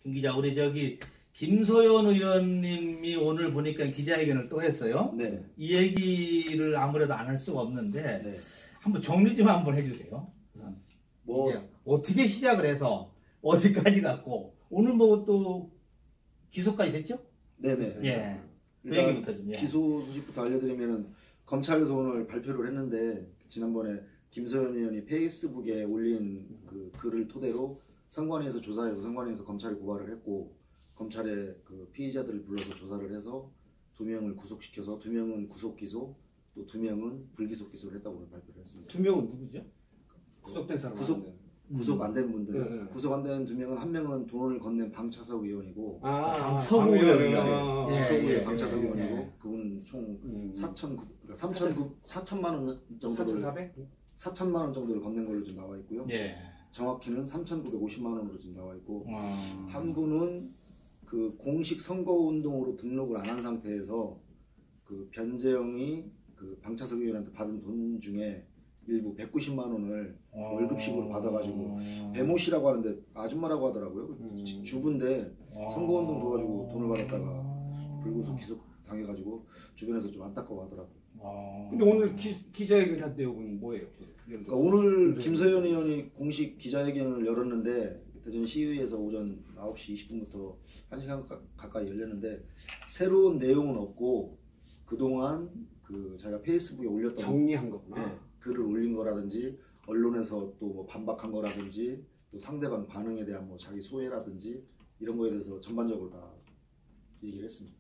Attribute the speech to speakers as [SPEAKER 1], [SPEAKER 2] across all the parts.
[SPEAKER 1] 김 기자, 우리 저기 김소연 의원님이 오늘 보니까 기자회견을 또 했어요.
[SPEAKER 2] 네.
[SPEAKER 1] 이 얘기를 아무래도 안 할 수가 없는데
[SPEAKER 2] 네.
[SPEAKER 1] 한번 정리 좀 한번 해주세요. 우선
[SPEAKER 2] 뭐
[SPEAKER 1] 이제 어떻게 시작을 해서 어디까지 갔고 오늘 뭐 또 기소까지 됐죠?
[SPEAKER 2] 네네.
[SPEAKER 1] 예. 그
[SPEAKER 2] 일단
[SPEAKER 1] 얘기부터 좀. 예.
[SPEAKER 2] 기소 소식부터 알려드리면은 검찰에서 오늘 발표를 했는데 지난번에 김소연 의원이 페이스북에 올린 그 글을 토대로 선관위에서 조사해서 선관위에서 검찰이 고발을 했고 검찰에 그 피의자들을 불러서 조사를 해서 2명을 구속시켜서 2명은 구속 기소 또 2명은 불기소 기소를 했다고 오늘 발표를 했습니다.
[SPEAKER 3] 2명은 누구죠? 구속된 사람
[SPEAKER 2] 구속 안 된 분들,
[SPEAKER 3] 네.
[SPEAKER 2] 구속 안 된 2명은 한 명은 돈을 건넨 방차석 의원이고
[SPEAKER 1] 서구 의원이요.
[SPEAKER 3] 예,
[SPEAKER 2] 서구의
[SPEAKER 3] 예,
[SPEAKER 2] 방차석
[SPEAKER 3] 예,
[SPEAKER 2] 의원이고
[SPEAKER 3] 예.
[SPEAKER 2] 그분은 총 4천만 원 정도를
[SPEAKER 3] 4,400?
[SPEAKER 2] 4천만 원 정도를 건넨 걸로 지금 나와 있고요.
[SPEAKER 1] 예.
[SPEAKER 2] 정확히는 3,950만 원으로 지금 나와 있고
[SPEAKER 1] 음.
[SPEAKER 2] 한 분은 그 공식 선거운동으로 등록을 안 한 상태에서 그 변재영이 그 방차석 의원한테 받은 돈 중에 일부 190만 원을 월급식으로 받아가지고 배모 씨라고 하는데 아줌마라고 하더라고요. 주부인데 선거운동 도와주고 돈을 받았다가 불구속 기소 당해가지고 주변에서 좀 안타까워하더라고요.
[SPEAKER 3] 근데 오늘 기자회견 한 내용은 뭐예요?
[SPEAKER 2] 그러니까 오늘 김소연 의원이 공식 기자회견을 열었는데 대전 시의회에서 오전 9시 20분부터 1시간 가까이 열렸는데 새로운 내용은 없고 그동안 그 자기가 페이스북에 올렸던
[SPEAKER 3] 정리한 거구나.
[SPEAKER 2] 네, 글을 올린 거라든지 언론에서 또 뭐 반박한 거라든지 또 상대방 반응에 대한 뭐 자기 소회라든지 이런 거에 대해서 전반적으로 다 얘기를 했습니다.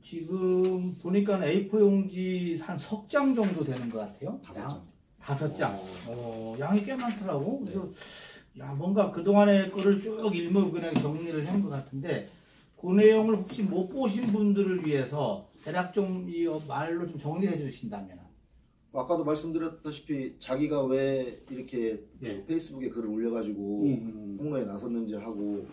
[SPEAKER 1] 지금 보니까 A4 용지 한 석 장 정도 되는 것 같아요.
[SPEAKER 2] 5장.
[SPEAKER 1] 5장. 양이 꽤 많더라고. 그래서 야 뭔가 그동안의 거를 쭉 일목요연하게 정리를 한 것 같은데 그 내용을 혹시 못 보신 분들을 위해서 대략 좀 이 말로 좀 정리해 주신다면.
[SPEAKER 2] 아까도 말씀드렸다시피 자기가 왜 이렇게
[SPEAKER 1] 예.
[SPEAKER 2] 그 페이스북에 글을 올려가지고 폭로에 나섰는지 하고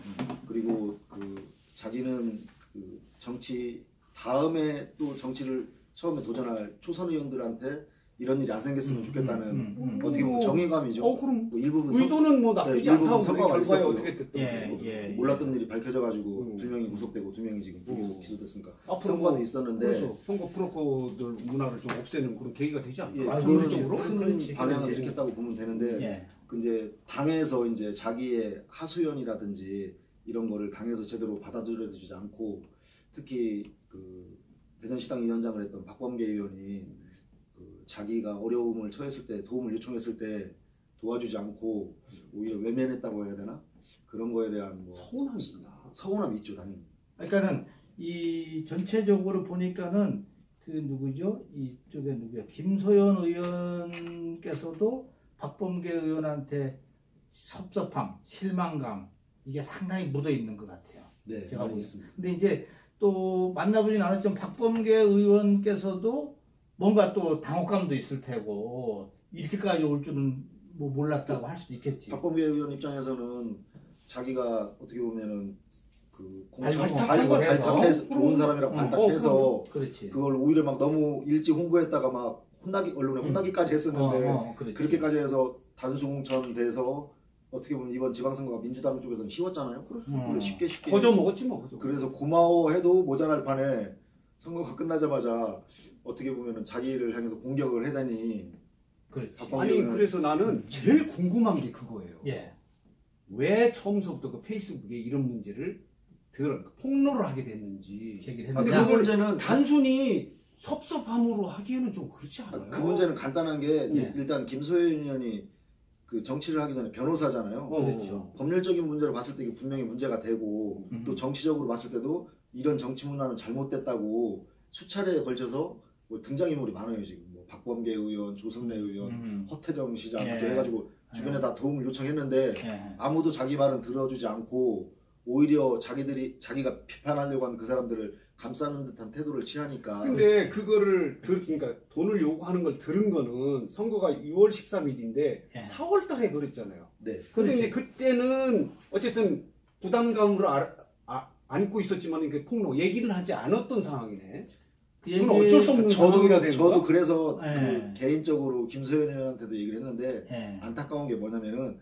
[SPEAKER 2] 그리고 그 자기는 그 정치 다음에 또 정치를 처음에 도전할 초선 의원들한테 이런 일이 안 생겼으면 좋겠다는 어떻게 보면 정의감이죠.
[SPEAKER 3] 그럼
[SPEAKER 2] 뭐 일부분
[SPEAKER 3] 의도는 뭐 나쁘지
[SPEAKER 2] 일부분
[SPEAKER 3] 않다고
[SPEAKER 2] 성과가
[SPEAKER 3] 결과에
[SPEAKER 2] 있었고요.
[SPEAKER 3] 어떻게 됐든
[SPEAKER 2] 몰랐던 일이 밝혀져가지고 2명이 구속되고 2명이 지금 불기소 기소됐으니까
[SPEAKER 3] 앞으로
[SPEAKER 2] 성과도
[SPEAKER 3] 뭐
[SPEAKER 2] 있었는데
[SPEAKER 3] 그래서 선거 프로커들 문화를 좀 없애는 그런 계기가 되지 않을까?
[SPEAKER 2] 예,
[SPEAKER 3] 전문적으로?
[SPEAKER 2] 큰
[SPEAKER 1] 그렇지,
[SPEAKER 2] 방향을
[SPEAKER 1] 그렇지.
[SPEAKER 2] 일으켰다고 보면 되는데
[SPEAKER 1] 예.
[SPEAKER 2] 근데 당에서 이제 자기의 하소연이라든지 이런 거를 당에서 제대로 받아들여주지 않고 특히 그 대전시당 위원장을 했던 박범계 의원이 그 자기가 어려움을 처했을 때 도움을 요청했을 때 도와주지 않고 오히려 외면했다고 해야 되나 그런 거에 대한 뭐 서운함이 있죠 당연히.
[SPEAKER 1] 그러니까는 이 전체적으로 보니까는 그 누구죠? 이쪽에 누구야? 김소연 의원께서도 박범계 의원한테 섭섭함, 실망감 이게 상당히 묻어 있는 것 같아요.
[SPEAKER 2] 네,
[SPEAKER 1] 제가
[SPEAKER 2] 많이
[SPEAKER 1] 보기에는.
[SPEAKER 2] 있습니다.
[SPEAKER 1] 근데 이제 또 만나보진 않았지만 박범계 의원께서도 뭔가 또 당혹감도 있을 테고 이렇게까지 올 줄은 뭐 몰랐다고 할 수도 있겠지.
[SPEAKER 2] 박범계 의원 입장에서는 자기가 어떻게 보면은 그
[SPEAKER 1] 발탁해서
[SPEAKER 2] 좋은 사람이라고 발탁해서
[SPEAKER 1] 그렇지.
[SPEAKER 2] 그걸 오히려 막 너무 일찍 홍보했다가 막 혼나기 언론에 혼나기까지 했었는데 그렇게까지 해서 단수공천 돼서 어떻게 보면 이번 지방선거가 민주당 쪽에서는 쉬웠잖아요. 쉽게
[SPEAKER 3] 거저 먹었지 뭐.
[SPEAKER 2] 그래서 고마워해도 모자랄 판에 선거가 끝나자마자 어떻게 보면은 자기를 향해서 공격을 해다니.
[SPEAKER 3] 아니 그래서 나는 제일 궁금한 게 그거예요.
[SPEAKER 1] 예.
[SPEAKER 3] 왜 처음부터 그 페이스북에 이런 문제를 폭로를 하게 됐는지.
[SPEAKER 2] 근데 그 문제는
[SPEAKER 3] 단순히 섭섭함으로 하기에는 좀 그렇지 않아요?
[SPEAKER 2] 그 문제는 간단한 게 일단 김소연 의원이 그 정치를 하기 전에 변호사잖아요.
[SPEAKER 1] 그렇죠.
[SPEAKER 2] 법률적인 문제로 봤을 때 이게 분명히 문제가 되고 또 정치적으로 봤을 때도 이런 정치 문화는 잘못됐다고 수차례에 걸쳐서 뭐 등장인물이 많아요 지금. 뭐 박범계 의원, 조성래 의원, 허태정 시장부터 해가지고 주변에 다 도움을 요청했는데 아무도 자기 말은 들어주지 않고 오히려 자기가 비판하려고 한 그 사람들을 감싸는 듯한 태도를 취하니까.
[SPEAKER 3] 근데 그거를 그러니까 돈을 요구하는 걸 들은 거는 선거가 6월 13일인데 4월 달에 그랬잖아요.
[SPEAKER 2] 네.
[SPEAKER 3] 근데 그때는 어쨌든 부담감으로 안고 있었지만 그 폭로 얘기를 하지 않았던 상황이네. 그건 어쩔 수 없는 상황이라 되는 거야.
[SPEAKER 2] 저도 그래서 그 개인적으로 김소연 의원한테도 얘기를 했는데 안타까운 게 뭐냐면은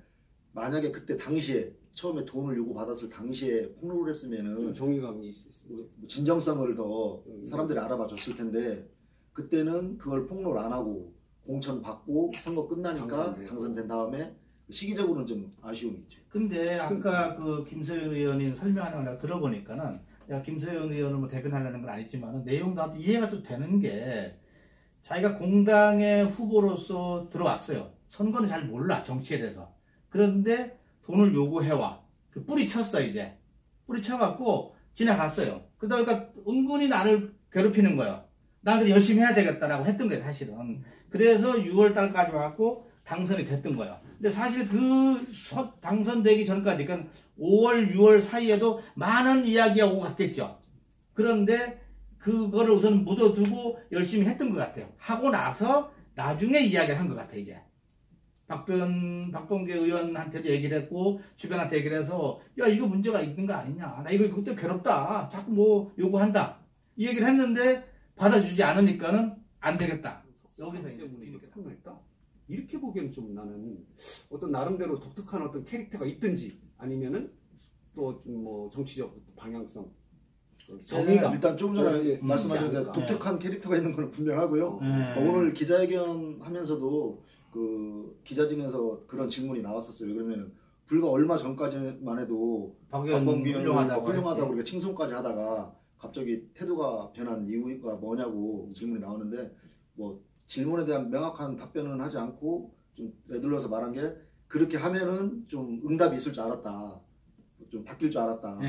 [SPEAKER 2] 만약에 그때 당시에 처음에 돈을 요구받았을 당시에 폭로를 했으면은
[SPEAKER 3] 정의감이 있었어요.
[SPEAKER 2] 진정성을 더 사람들이 알아봐 줬을 텐데 그때는 그걸 폭로를 안 하고 공천 받고 선거 끝나니까 당선된 다음에 시기적으로는 좀 아쉬움이 있죠.
[SPEAKER 1] 근데 아까 그 김소연 의원이 설명하는 걸 들어보니까는 내가 김소연 의원을 뭐 대변하려는 건 아니지만 내용 나도 이해가 또 되는 게 자기가 공당의 후보로서 들어왔어요. 선거는 잘 몰라 정치에 대해서. 그런데 돈을 요구해와. 그 뿌리쳤어 이제. 뿌리쳐갖고 지나갔어요. 그러다 보니까 은근히 나를 괴롭히는 거예요. 나한테 열심히 해야 되겠다라고 했던 거예요 사실은. 그래서 6월달까지 왔고 당선이 됐던 거예요. 근데 사실 당선되기 전까지, 그러니까 5월, 6월 사이에도 많은 이야기가 오고 갔겠죠. 그런데 그거를 우선 묻어두고 열심히 했던 것 같아요. 하고 나서 나중에 이야기를 한 것 같아요, 이제. 박범계 의원한테도 얘기를 했고, 주변한테 얘기를 해서, 야, 이거 문제가 있는 거 아니냐. 나 이거 그때 괴롭다. 자꾸 뭐 요구한다. 이 얘기를 했는데 받아주지 않으니까는 안 되겠다. 여기서 이제
[SPEAKER 3] 판단했다. 이렇게 보기에는 좀 나는 어떤 나름대로 독특한 어떤 캐릭터가 있든지 아니면은 또 좀 뭐 정치적 방향성, 정의감.
[SPEAKER 2] 일단 좀 전에 말씀하신 대로 독특한 캐릭터가 있는 건 분명하고요. 오늘 기자회견 하면서도 그 기자진에서 그런 질문이 나왔었어요. 그러면은 불과 얼마 전까지만 해도 박범계 의원이 훌륭하다고 우리가 칭송까지 하다가 갑자기 태도가 변한 이유가 뭐냐고 질문이 나오는데 뭐 질문에 대한 명확한 답변은 하지 않고 좀 내둘러서 말한 게 그렇게 하면은 좀 응답이 있을 줄 알았다. 좀 바뀔 줄 알았다.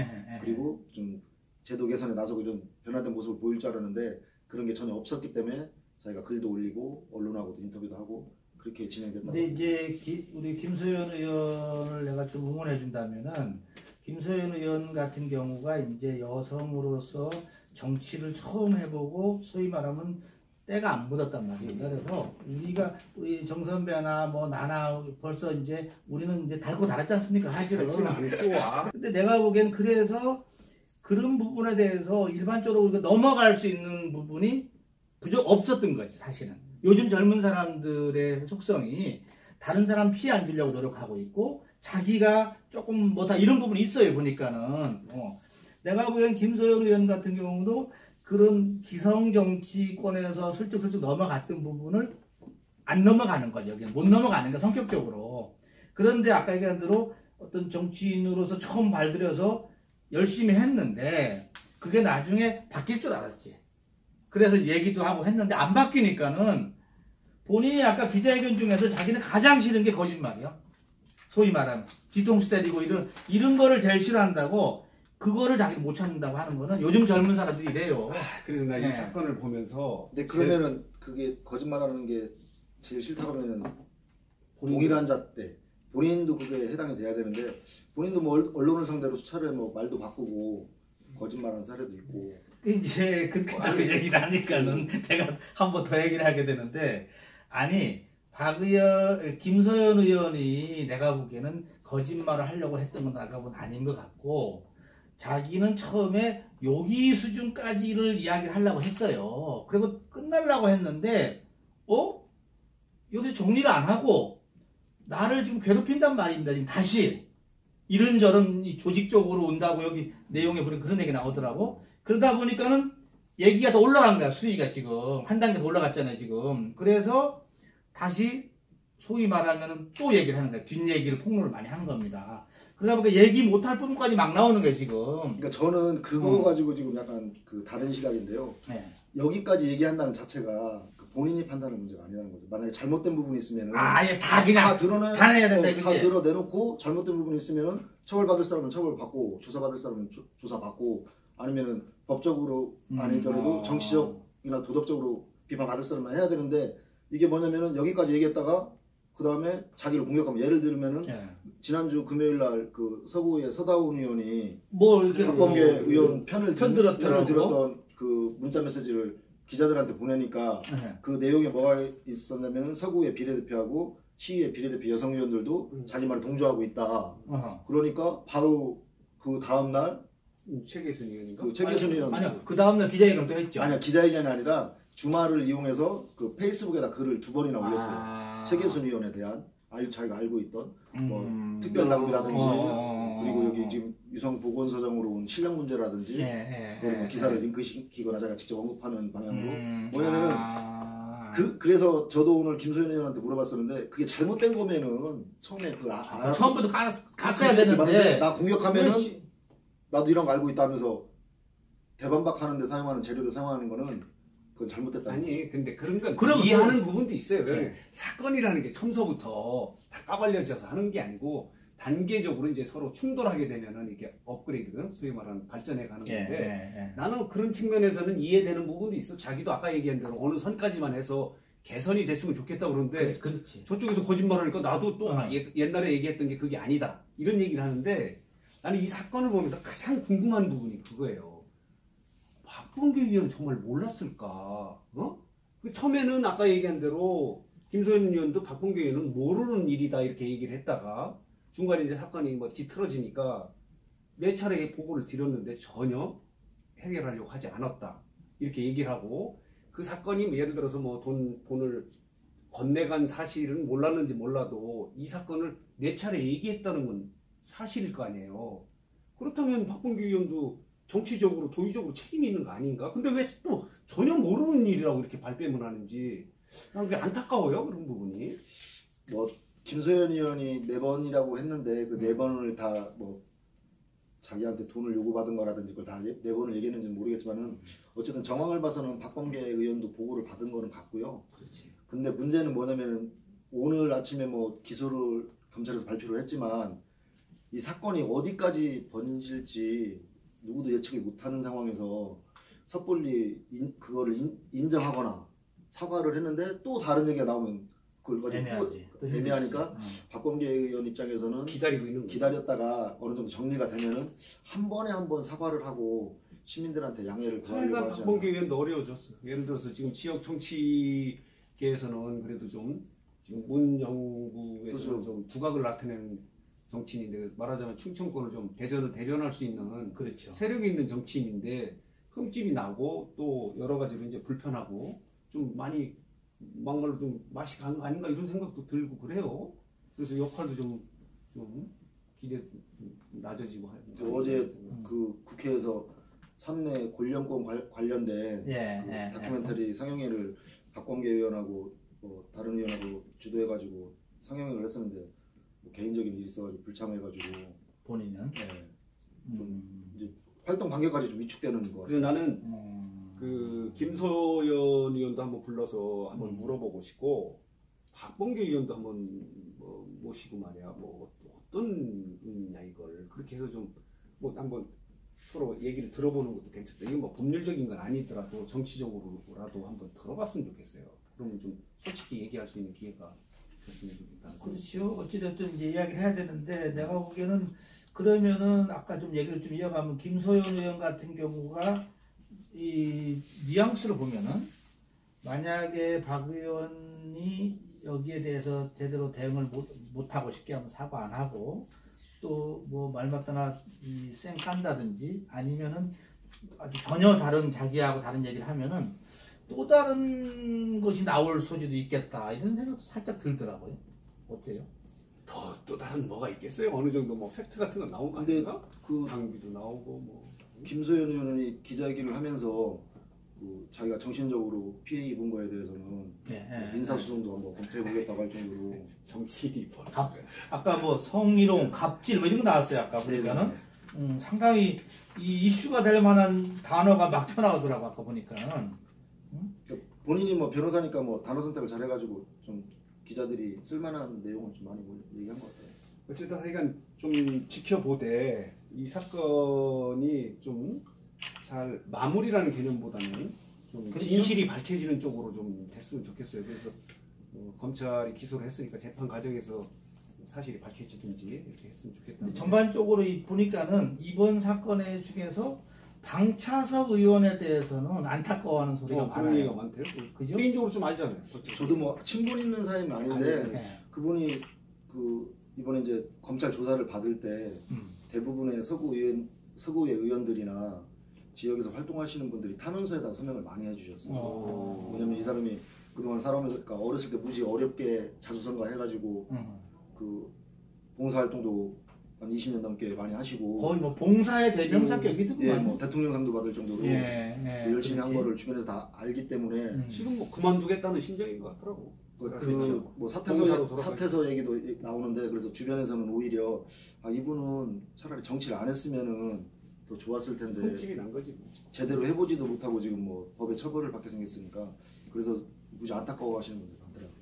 [SPEAKER 2] 그리고 좀 제도 개선에 나서고 이런 변화된 모습을 보일 줄 알았는데 그런 게 전혀 없었기 때문에 자기가 글도 올리고 언론하고도 인터뷰도 하고 그렇게 진행됐다.
[SPEAKER 1] 근데 이제 우리 김소연 의원을 내가 좀 응원해 준다면은 김소연 의원 같은 경우가 이제 여성으로서 정치를 처음 해보고 소위 말하면 때가 안 묻었단 말이에요. 그래서 우리 정 선배나 뭐 나나 벌써 이제 우리는 이제 달고 달았지 않습니까? 사실은. 근데 내가 보기엔 그래서 그런 부분에 대해서 일반적으로 우리가 넘어갈 수 있는 부분이 없었던 거지, 사실은. 요즘 젊은 사람들의 속성이 다른 사람 피해 안 주려고 노력하고 있고 자기가 조금 뭐다 이런 부분이 있어요, 보니까는. 내가 보기엔 김소연 의원 같은 경우도 그런 기성 정치권에서 슬쩍슬쩍 넘어갔던 부분을 안 넘어가는 거죠. 여기는 못 넘어가는 거 성격적으로. 그런데 아까 얘기한 대로 어떤 정치인으로서 처음 발들여서 열심히 했는데 그게 나중에 바뀔 줄 알았지. 그래서 얘기도 하고 했는데 안 바뀌니까는 본인이 아까 기자회견 중에서 자기는 가장 싫은 게 거짓말이야. 소위 말하면 뒤통수 때리고 이런 거를 제일 싫어한다고. 그거를 자기는 못 찾는다고 하는 거는 요즘 젊은 사람들이 이래요.
[SPEAKER 3] 그래서 나 이 사건을 보면서.
[SPEAKER 2] 근데 그러면은 그게 거짓말하는 게 제일 싫다고 하면은 동일한 잣대 본인도 그게 해당이 돼야 되는데 본인도 뭐 언론을 상대로 수차례 뭐 말도 바꾸고 거짓말한 사례도 있고.
[SPEAKER 1] 이제 그렇게 얘기를 하니까는 내가 한 번 더 얘기를 하게 되는데 아니 김소연 의원이 내가 보기에는 거짓말을 하려고 했던 건 내가 보기엔 아닌 것 같고. 자기는 처음에 요기 수준까지를 이야기를 하려고 했어요. 그리고 끝나려고 했는데, 여기서 정리를 안 하고, 나를 지금 괴롭힌단 말입니다. 지금 다시. 이런저런 조직적으로 온다고 여기 내용에 보니까 그런 얘기 나오더라고. 그러다 보니까는 얘기가 더 올라간 거야, 수위가 지금. 한 단계 더 올라갔잖아요, 지금. 그래서 다시 소위 말하면 또 얘기를 하는 거야. 뒷얘기를 폭로를 많이 하는 겁니다. 그러다 보니까 얘기 못할 부분까지 막 나오는 거예요, 지금.
[SPEAKER 2] 그러니까 저는 그거 가지고 지금 약간 그 다른 시각인데요.
[SPEAKER 1] 네.
[SPEAKER 2] 여기까지 얘기한다는 자체가 그 본인이 판단하는 문제가 아니라는 거죠. 만약에 잘못된 부분이 있으면은
[SPEAKER 1] 아예 다 그냥 다 내야 된다 이거지.
[SPEAKER 2] 다 드러내놓고 잘못된 부분이 있으면은 처벌받을 사람은 처벌받고 조사받을 사람은 조사받고 아니면은 법적으로 아니더라도 정치적이나 도덕적으로 비판받을 사람은 해야 되는데 이게 뭐냐면은 여기까지 얘기했다가 그 다음에 자기를 공격하면 예를 들면은 지난주 금요일 날 그 서구의 서다운 의원이
[SPEAKER 1] 뭐 이렇게
[SPEAKER 2] 박범계 의원 편을
[SPEAKER 1] 들었던
[SPEAKER 2] 그 문자 메시지를 기자들한테 보내니까 그 내용에 뭐가 있었냐면은 서구의 비례대표하고 시의회 비례대표 여성 의원들도 자기 말에 동조하고 있다. 그러니까 바로 그 다음 날
[SPEAKER 3] 최계순 의원인가?
[SPEAKER 2] 그 최계순 의원
[SPEAKER 1] 아니요 그 다음 날 기자회견도 했죠.
[SPEAKER 2] 아니야 기자회견이 아니라 주말을 이용해서 그 페이스북에다 글을 2번이나 올렸어요. 최계순 의원에 대한 자기가 알고 있던 뭐 특별당비라든지 그리고 여기 지금 유성 보건소장으로 온 실력 문제라든지 그걸 뭐 기사를 링크시키거나 제가 직접 언급하는 방향으로 뭐냐면은 그래서 저도 오늘 김소연 의원한테 물어봤었는데 그게 잘못된 거면은 처음에
[SPEAKER 1] 처음부터 갔어야 되는데
[SPEAKER 2] 나 공격하면은 나도 이런 거 알고 있다면서 대반박 하는데 사용하는 재료를 사용하는 거는 그건 잘못됐다.
[SPEAKER 3] 아니 근데 그런 건 이해하는 부분도 있어요. 사건이라는 게 처음서부터 다 까발려져서 하는 게 아니고 단계적으로 이제 서로 충돌하게 되면은 이게 업그레이드, 소위 말하는 발전해 가는 건데 나는 그런 측면에서는 이해되는 부분도 있어. 자기도 아까 얘기한 대로 어느 선까지만 해서 개선이 됐으면 좋겠다 그러는데
[SPEAKER 1] 그렇지.
[SPEAKER 3] 저쪽에서 거짓말하니까 나도 또 옛날에 얘기했던 게 그게 아니다 이런 얘기를 하는데 나는 이 사건을 보면서 가장 궁금한 부분이 그거예요. 박범계 의원은 정말 몰랐을까? 처음에는 아까 얘기한 대로 김소연 의원도 박범계 의원은 모르는 일이다 이렇게 얘기를 했다가 중간에 이제 사건이 뭐 뒤틀어지니까 몇 차례 보고를 드렸는데 전혀 해결하려고 하지 않았다 이렇게 얘기를 하고 그 사건이 뭐 예를 들어서 뭐 돈을 건네간 사실은 몰랐는지 몰라도 이 사건을 몇 차례 얘기했다는 건 사실일 거 아니에요. 그렇다면 박범계 의원도 정치적으로 도의적으로 책임이 있는 거 아닌가? 근데 왜 또 전혀 모르는 일이라고 이렇게 발뺌을 하는지 난 그게 안타까워요. 그런 부분이.
[SPEAKER 2] 뭐 김소연 의원이 4번이라고 했는데 그 4번을 다 뭐 자기한테 돈을 요구받은 거라든지 그걸 다 4번을 얘기했는지는 모르겠지만은 어쨌든 정황을 봐서는 박범계 의원도 보고를 받은 거는 같고요.
[SPEAKER 1] 그렇지.
[SPEAKER 2] 근데 문제는 뭐냐면은 오늘 아침에 뭐 기소를 검찰에서 발표를 했지만 이 사건이 어디까지 번질지 누구도 예측을 못하는 상황에서 섣불리 그거를 인정하거나 사과를 했는데 또 다른 얘기가 나오면 그걸 가지고 애매하니까 박범계 의원 입장에서는 기다렸다가 어느 정도 정리가 되면은 한 번에 한 번 사과를 하고 시민들한테 양해를 구하려고 하지 않나.
[SPEAKER 3] 박범계 의원도 어려워졌어. 예를 들어서 지금 지역 정치계에서는 그래도 좀 지금 문 정부에서는
[SPEAKER 2] 그렇죠.
[SPEAKER 3] 좀 두각을 나타내는 정치인인데 말하자면 충청권을 좀 대전을 대변할 수 있는
[SPEAKER 1] 그렇죠.
[SPEAKER 3] 세력이 있는 정치인인데 흠집이 나고 또 여러 가지로 이제 불편하고 좀 많이 막말로 좀 맛이 간 거 아닌가 이런 생각도 들고 그래요. 그래서 역할도 좀 기대 좀 낮아지고
[SPEAKER 2] 어제 그 국회에서 산내 권력권 관련된 그 다큐멘터리 상영회를 박범계 의원하고 뭐 다른 의원하고 주도해가지고 상영회를 했었는데 뭐 개인적인 일이 있어가지고 불참해가지고
[SPEAKER 1] 본인은
[SPEAKER 2] 좀 이제 활동 반경까지 좀 위축되는 거.
[SPEAKER 3] 그래서 나는 그 김소연 의원도 한번 불러서 한번 물어보고 싶고 박범계 의원도 한번 뭐 모시고 말이야 뭐 어떤 의미냐 이걸 그렇게 해서 좀 뭐 한번 서로 얘기를 들어보는 것도 괜찮다. 이건 뭐 법률적인 건 아니더라도 정치적으로라도 한번 들어봤으면 좋겠어요. 그러면 좀 솔직히 얘기할 수 있는 기회가 됐으면 좋겠다.
[SPEAKER 1] 그렇죠. 어찌됐든 이제 이야기를 해야 되는데 내가 보기에는 그러면은 아까 좀 얘기를 좀 이어가면 김소연 의원 같은 경우가 이 뉘앙스를 보면은 만약에 박 의원이 여기에 대해서 제대로 대응을 못하고 쉽게 하면 사과 안 하고 또 뭐 말마따나 쌩 깐다든지 아니면은 아주 전혀 다른 자기하고 다른 얘기를 하면은 또 다른 것이 나올 소지도 있겠다 이런 생각도 살짝 들더라고요. 어때요?
[SPEAKER 3] 또 다른 뭐가 있겠어요? 어느 정도 뭐 팩트 같은 거 나온 거 아닌가? 그 당비도 나오고 뭐
[SPEAKER 2] 김소연 의원이 기자회견을 하면서 그 자기가 정신적으로 피해 입은 거에 대해서는 민사소송도 한번 검토해보겠다고 할 정도로
[SPEAKER 3] 정치인이
[SPEAKER 1] 아까 뭐 성희롱, 갑질 뭐 이런 거 나왔어요. 아까 보니까는 상당히 이 이슈가 될 만한 단어가 막 튀어나오더라고 아까 보니까는.
[SPEAKER 2] 그러니까 본인이 뭐 변호사니까 뭐 단어 선택을 잘해가지고 좀 기자들이 쓸만한 내용을 좀 많이 얘기한 것 같아요.
[SPEAKER 3] 어쨌든 하여간 좀 지켜보되 이 사건이 좀 잘 마무리라는 개념보다는 좀
[SPEAKER 1] 그렇죠?
[SPEAKER 3] 진실이 밝혀지는 쪽으로 좀 됐으면 좋겠어요. 그래서 검찰이 기소를 했으니까 재판 과정에서 사실이 밝혀지든지 이렇게 했으면 좋겠다.
[SPEAKER 1] 전반적으로 보니까는 이번 사건의 중에서 방차석 의원에 대해서는 안타까워하는 소리가 많아요.
[SPEAKER 3] 그런 얘기가 많대요.
[SPEAKER 1] 그죠?
[SPEAKER 3] 개인적으로 좀 알잖아요.
[SPEAKER 2] 저도 뭐 친분 있는 사이는 아닌데 그분이 그 이번에 이제 검찰 조사를 받을 때 대부분의 서구의 의원들이나 지역에서 활동하시는 분들이 탄원서에다 서명을 많이 해주셨어요. 왜냐면 이 사람이 그동안 살아오면서 그러니까 어렸을 때 무지 어렵게 자수성가 해가지고 그 봉사활동도 한 20년 넘게 많이 하시고
[SPEAKER 1] 거의 뭐 봉사의 대명사격이더구만.
[SPEAKER 2] 예, 뭐 대통령상도 받을 정도로
[SPEAKER 1] 예,
[SPEAKER 2] 또 열심히 한
[SPEAKER 1] 그렇지.
[SPEAKER 2] 거를 주변에서 다 알기 때문에
[SPEAKER 3] 지금 뭐 그만두겠다는 심정인 것 같더라고.
[SPEAKER 2] 그 뭐
[SPEAKER 3] 봉사로 돌아가시고.
[SPEAKER 2] 사퇴서 얘기도 나오는데 그래서 주변에서는 오히려 이분은 차라리 정치를 안 했으면은 더 좋았을 텐데
[SPEAKER 3] 흠집이 난 거지. 뭐.
[SPEAKER 2] 제대로 해보지도 못하고 지금 뭐 법에 처벌을 받게 생겼으니까 그래서 무지 안타까워하시는 분들 많더라고요.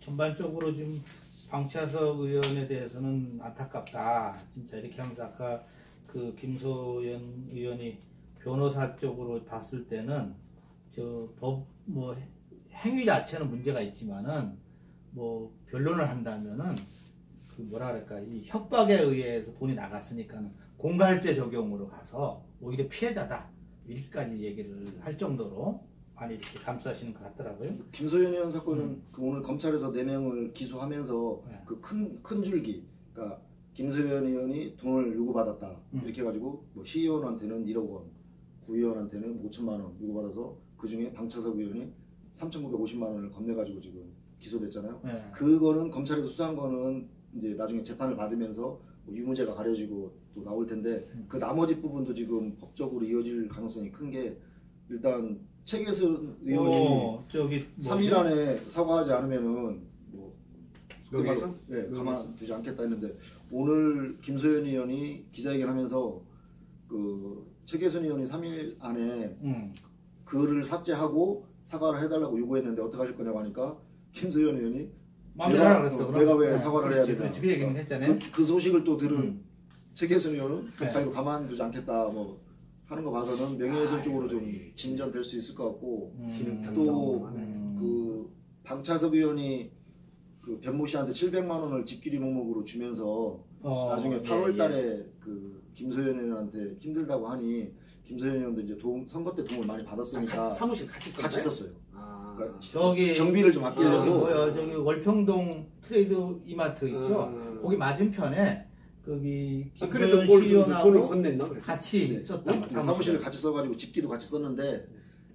[SPEAKER 1] 전반적으로 지금 방차석 의원에 대해서는 안타깝다. 진짜 이렇게 하면서 아까 그 김소연 의원이 변호사 쪽으로 봤을 때는 저 법 뭐 행위 자체는 문제가 있지만은 뭐 변론을 한다면은 그 뭐라 그럴까 이 협박에 의해서 돈이 나갔으니까는 공갈죄 적용으로 가서 오히려 피해자다 이렇게까지 얘기를 할 정도로 많이 이렇게 감수하시는 것 같더라고요.
[SPEAKER 2] 김소연 의원 사건은 그 오늘 검찰에서 4명을 기소하면서
[SPEAKER 1] 네.
[SPEAKER 2] 그 큰 줄기, 그러니까 김소연 의원이 돈을 요구받았다 이렇게 해가지고 뭐 시의원한테는 1억 원, 구의원한테는 5천만 원 요구받아서 그 중에 방차석 의원이 3,950만 원을 건네가지고 지금 기소됐잖아요.
[SPEAKER 1] 네.
[SPEAKER 2] 그거는 검찰에서 수사한 거는 이제 나중에 재판을 받으면서 뭐 유무죄가 가려지고 또 나올 텐데 그 나머지 부분도 지금 법적으로 이어질 가능성이 큰 게 일단 최계순 의원이
[SPEAKER 1] 저기
[SPEAKER 2] 3일 안에 사과하지 않으면은 뭐
[SPEAKER 3] 여기서?
[SPEAKER 2] 예, 가만두지 않겠다 했는데 오늘 김소연 의원이 기자회견하면서 그 최계순 의원이 3일 안에 글을 삭제하고 사과를 해달라고 요구했는데 어떻게 하실 거냐고 하니까 김소연 의원이
[SPEAKER 1] 마음대로 하라 그랬어. 그럼?
[SPEAKER 2] 내가 왜 사과를 해야 되냐.
[SPEAKER 1] 그 얘기는 했잖아요.
[SPEAKER 2] 그 소식을 또 들은 최계순 의원은
[SPEAKER 1] 네.
[SPEAKER 2] 자기도 가만두지 않겠다 뭐 하는 거 봐서는 명예훼손 쪽으로 좀 진전될 수 있을 것 같고 또 그 방차석 의원이 그 변모 씨한테 700만 원을 집길이 명목으로 주면서 나중에 8월 달에 그 김소연 의원한테 힘들다고 하니 김소연 의원도 이제 선거 때 도움을 많이 받았으니까
[SPEAKER 3] 사무실 같이 썼나요?
[SPEAKER 2] 같이 썼어요.
[SPEAKER 3] 아.
[SPEAKER 2] 그러니까
[SPEAKER 1] 저기
[SPEAKER 2] 경비를 좀
[SPEAKER 1] 저기
[SPEAKER 2] 아끼려고
[SPEAKER 1] 뭐야 저기 월평동 트레이드 이마트 있죠. 거기 맞은편에 거기
[SPEAKER 3] 그래서
[SPEAKER 1] 김소연
[SPEAKER 3] 돈을
[SPEAKER 1] 시의원하고
[SPEAKER 3] 건넸나 그래서.
[SPEAKER 1] 같이
[SPEAKER 2] 네.
[SPEAKER 1] 썼단 말이야.
[SPEAKER 2] 사무실을 같이 써가지고 집기도 같이 썼는데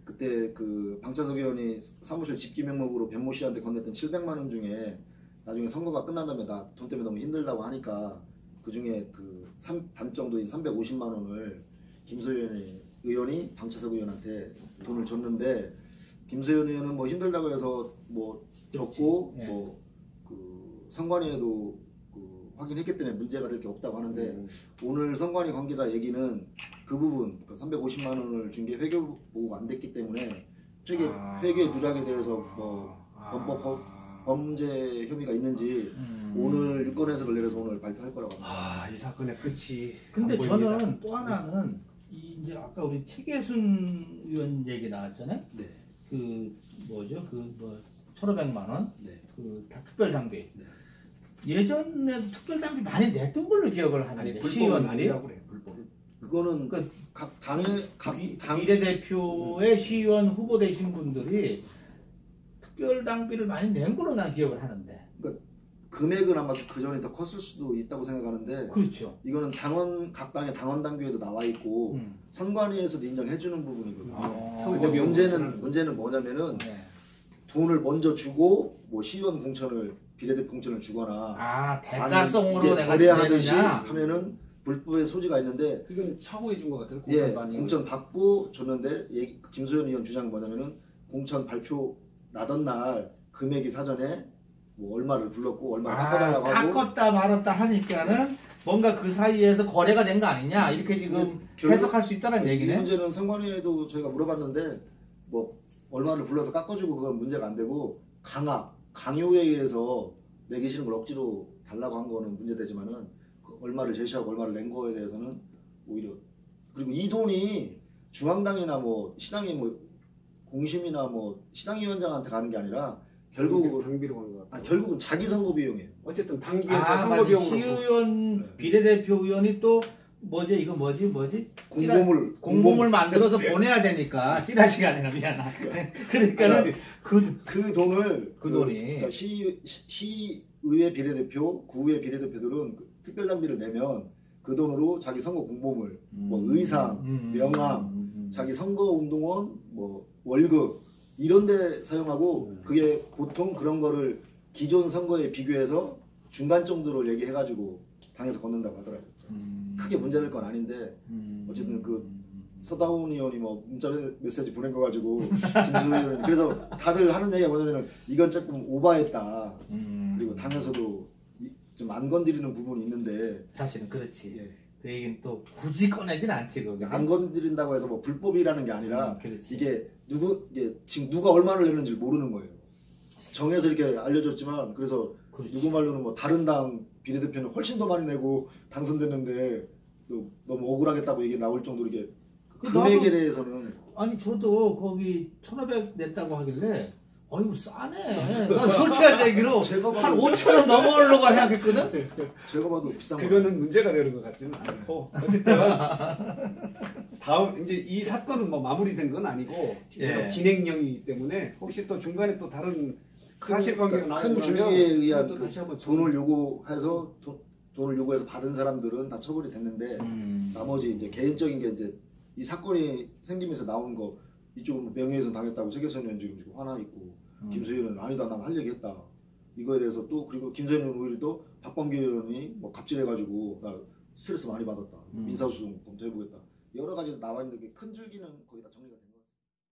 [SPEAKER 2] 그때 그 방차석 의원이 사무실 집기 명목으로 변모 씨한테 건넸던 700만 원 중에 나중에 선거가 끝난 다음에 나 돈 때문에 너무 힘들다고 하니까 그 중에 그 반 정도인 350만 원을 김소연 의원이 방차석 의원한테 돈을 줬는데 김소연 의원은 뭐 힘들다고 해서 뭐 줬고
[SPEAKER 1] 예.
[SPEAKER 2] 뭐 그 선관위에도 그 확인했기 때문에 문제가 될 게 없다고 하는데 오늘 선관위 관계자 얘기는 그 부분 그러니까 350만 원을 준 게 회계 보고가 안 됐기 때문에 회계 누락에 대해서 뭐 범죄 혐의가 있는지 오늘 유권해석을 내려서 오늘 발표할 거라고 합니다.
[SPEAKER 3] 이 사건의 끝이.
[SPEAKER 1] 근데
[SPEAKER 3] 안 보입니다.
[SPEAKER 1] 저는 또 하나는 이제 아까 우리 최계순 의원 얘기 나왔잖아요.
[SPEAKER 2] 네.
[SPEAKER 1] 그 뭐죠? 그 뭐 1,500만 원?
[SPEAKER 2] 네.
[SPEAKER 1] 그 다 특별 장비.
[SPEAKER 2] 네.
[SPEAKER 1] 예전에도 특별 장비 많이 냈던 걸로 기억을
[SPEAKER 3] 아니
[SPEAKER 1] 하는데
[SPEAKER 3] 불법은
[SPEAKER 1] 시의원들이
[SPEAKER 3] 아니라고 그래. 불법.
[SPEAKER 2] 그거는
[SPEAKER 1] 그
[SPEAKER 2] 각 당의
[SPEAKER 1] 비례대표의 시의원 후보 되신 분들이 특별 장비를 많이 낸 걸로 난 기억을 하는데.
[SPEAKER 2] 금액은 아마 그 전에 더 컸을 수도 있다고 생각하는데
[SPEAKER 1] 그렇죠.
[SPEAKER 2] 이거는 각 당의 당원 당규에도 나와 있고 선관위에서도 인정해 주는 부분이거든요. 근데 문제는 뭐냐면은
[SPEAKER 1] 네.
[SPEAKER 2] 돈을 먼저 주고 뭐 시의원 공천을 비례대표 공천을 주거나
[SPEAKER 1] 대가성으로 내가
[SPEAKER 2] 거래하듯이
[SPEAKER 1] 내느냐.
[SPEAKER 2] 하면은 불법의 소지가 있는데
[SPEAKER 3] 이건 착오해 준 것 같아요.
[SPEAKER 2] 예,
[SPEAKER 3] 공천
[SPEAKER 2] 공천 받고 줬는데 김소연 의원 주장은 뭐냐면은 공천 발표 나던 날 금액이 사전에 뭐 얼마를 불렀고 얼마를 깎아달라고 하고
[SPEAKER 1] 깎았다 말았다 하니까는 뭔가 그 사이에서 거래가 된 거 아니냐 이렇게 지금
[SPEAKER 2] 결국
[SPEAKER 1] 해석할 수 있다는
[SPEAKER 2] 이
[SPEAKER 1] 얘기네.
[SPEAKER 2] 문제는 선관위에도 저희가 물어봤는데 뭐 얼마를 불러서 깎아주고 그건 문제가 안 되고 강요에 의해서 내기시는 걸 억지로 달라고 한 거는 문제되지만은 그 얼마를 제시하고 얼마를 낸 거에 대해서는 오히려 그리고 이 돈이 중앙당이나 뭐 시당이 뭐 공심이나 뭐 시당위원장한테 가는 게 아니라 결국은
[SPEAKER 3] 당비로 가는 것 같아요.
[SPEAKER 2] 결국은 자기 선거 비용이에요.
[SPEAKER 3] 어쨌든 당비에서
[SPEAKER 1] 맞아.
[SPEAKER 3] 선거 비용으로.
[SPEAKER 1] 시의원 비례대표 의원이 또 뭐지 이거 뭐지 공범을 만들어서 보내야 되니까 찌라시가 아니라 미안하. 그러니까는
[SPEAKER 2] 그 돈을
[SPEAKER 1] 그 돈이
[SPEAKER 2] 그러니까 시의회 비례대표, 구의회 비례대표들은 그 특별당비를 내면 그 돈으로 자기 선거 공보물, 뭐 의상, 명함, 자기 선거운동원, 뭐 월급 이런데 사용하고 그게 보통 그런 거를 기존 선거에 비교해서 중간 정도를 얘기해가지고 당에서 걷는다고 하더라고요. 크게 문제될 건 아닌데 어쨌든 그 서다운 의원이 뭐 문자 메시지 보낸 거 가지고 김수현 의원이 그래서 다들 하는 얘기가 뭐냐면은 이건 조금 오바했다. 그리고 당에서도 좀 안 건드리는 부분이 있는데
[SPEAKER 1] 사실은 그렇지.
[SPEAKER 2] 예.
[SPEAKER 1] 그 얘기는 또 굳이 꺼내진 않지 거기.
[SPEAKER 2] 안 건드린다고 해서 뭐 불법이라는 게 아니라
[SPEAKER 1] 그렇지.
[SPEAKER 2] 이게 지금 누가 얼마를 냈는지 모르는 거예요. 정해서 이렇게 알려졌지만 그래서
[SPEAKER 1] 그렇지.
[SPEAKER 2] 누구 말로는 뭐 다른 당 비례대표는 훨씬 더 많이 내고 당선됐는데 또 너무 억울하겠다고 얘기 나올 정도로 이게 금액에 대해서는
[SPEAKER 1] 아니 저도 거기 1,500 냈다고 하길래 아이고 싸네. 난 솔직한 얘기로
[SPEAKER 2] 제가
[SPEAKER 1] 한
[SPEAKER 2] 봐도
[SPEAKER 1] 5,000원 넘어오려고 생각했거든.
[SPEAKER 2] 제가 봐도 비싼 거
[SPEAKER 3] 그거는 문제가 되는 것 같지는 않고 어쨌든 다음 이제 이 사건은 뭐 마무리된 건 아니고 계속
[SPEAKER 1] 예.
[SPEAKER 3] 진행형이기 때문에 혹시 또 중간에 또 다른 사실관계가
[SPEAKER 2] 큰
[SPEAKER 3] 나오면
[SPEAKER 2] 줄기에 의한
[SPEAKER 3] 또
[SPEAKER 2] 그
[SPEAKER 3] 다시 한번
[SPEAKER 2] 돈을 요구해서 돈을 요구해서 받은 사람들은 다 처벌이 됐는데 나머지 이제 개인적인 게 이제 이 사건이 생기면서 나온 거 이쪽은 명예훼손 당했다고 최계선 의원 지금 화나 있고 김수현은 아니다 난 할 얘기 했다 이거에 대해서 또 그리고 김수현 의원 오히려 또 박범계 의원이 뭐 갑질해가지고 나 스트레스 많이 받았다 민사소송 검토해보겠다 여러 가지 나와 있는데 큰 줄기는 거의 다 정리가 된 거예요.